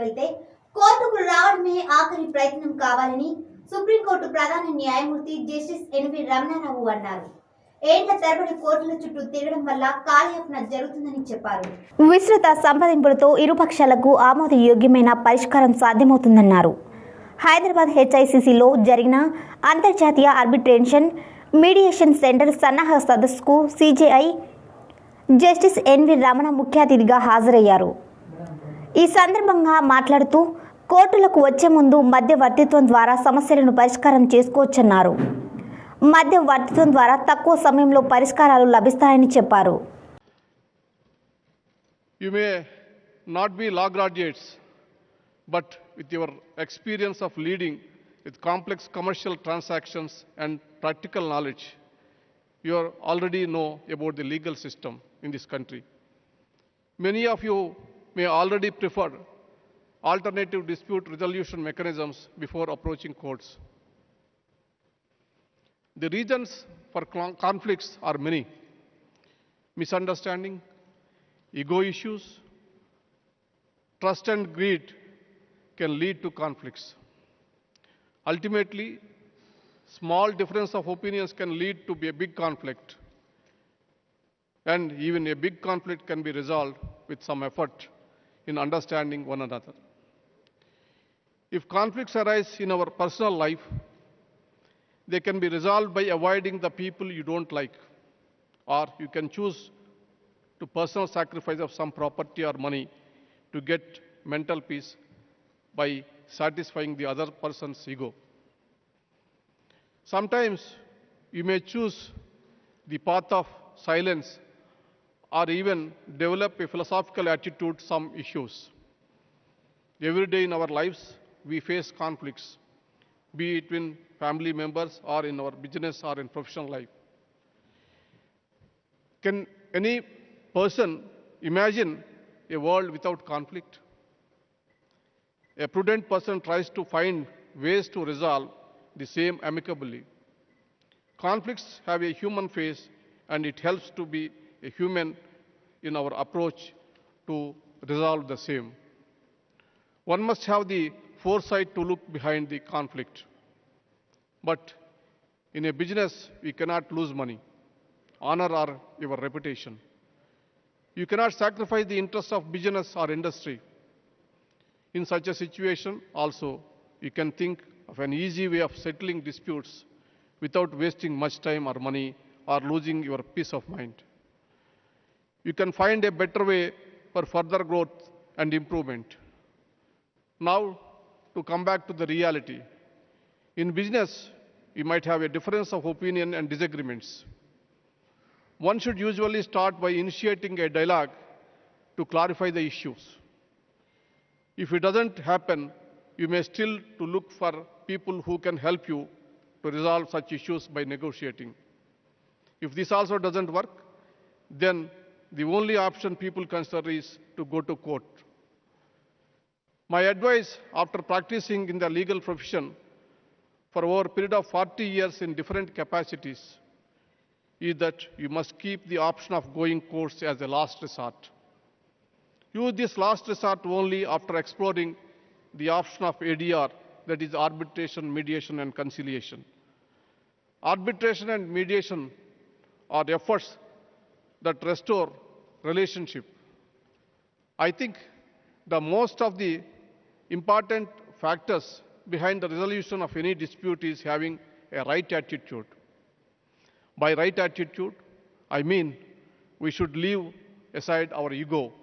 వెళ్తే కోర్టుకు రావడమే ఆఖరి ప్రయత్నం కావాలని సుప్రీంకోర్టు ప్రధాన న్యాయమూర్తి జస్టిస్ ఎన్వి రమణారావు అన్నారు. ఏళ్ల తరబడి కోర్టుల చుట్టూ తిరగడం వల్ల కాలయాపన జరుగుతుందని చెప్పారు. విస్తృత సంప్రదింపులతో ఇరుపక్షాలకు ఆమోదయోగ్యమైన పరిష్కారం సాధ్యమవుతుందన్నారు. హైదరాబాద్ హెచ్ఐసిసిలో జరిగిన అంతర్జాతీయ ఆర్బిట్రేషన్ మీడియేషన్ సెంటర్ సన్నాహ సదస్సుకు సిజేఐ జస్టిస్ ఎన్వి రమణ ముఖ్య అతిథిగా హాజరయ్యారు. ఈ సందర్భంగా మాట్లాడుతూ కోర్టులకు వచ్చే ముందు మధ్యవర్తిత్వం ద్వారా సమస్యలను పరిష్కారం చేసుకోవచ్చన్నారు. మధ్యవర్తిత్వం ద్వారా తక్కువ సమయంలో పరిష్కారాలు లభిస్తాయని చెప్పారు. You may not be law graduates, but with your experience of leading with complex commercial transactions and practical knowledge, you already know about the legal system in this country. Many of you may already prefer alternative dispute resolution mechanisms before approaching courts. The reasons for conflicts are many: misunderstanding, ego issues, trust and greed can lead to conflicts. Ultimately, small difference of opinions can lead to a big conflict, and even a big conflict can be resolved with some effort in understanding one another. If conflicts arise in our personal life, they can be resolved by avoiding the people you don't like, or you can choose to personal sacrifice of some property or money to get mental peace by satisfying the other person's ego. Sometimes you may choose the path of silence or even develop a philosophical attitude to some issues. Every day in our lives, we face conflicts, be it between family members or in our business or in professional life. Can any person imagine a world without conflict? A prudent person tries to find ways to resolve the same amicably. Conflicts have a human face, and it helps to be a human in our approach to resolve the same. One must have the foresight to look behind the conflict. But in a business, we cannot lose money, honor, or your reputation. You cannot sacrifice the interests of business or industry. In such a situation, also, you can think of an easy way of settling disputes without wasting much time or money or losing your peace of mind. You can find a better way for further growth and improvement. Now, to come back to the reality. In business, you might have a difference of opinion and disagreements. One should usually start by initiating a dialogue to clarify the issues. If it doesn't happen, you may still to look for people who can help you to resolve such issues by negotiating. If this also doesn't work, then the only option people consider is to go to court. My advice after practicing in the legal profession for over a period of 40 years in different capacities is that you must keep the option of going courts as a last resort. Use this last resort only after exploring the option of ADR, that is arbitration, mediation and conciliation. Arbitration and mediation are efforts that restore relationship. I think the most of the important factors behind the resolution of any dispute is having a right attitude. By right attitude, I mean we should leave aside our ego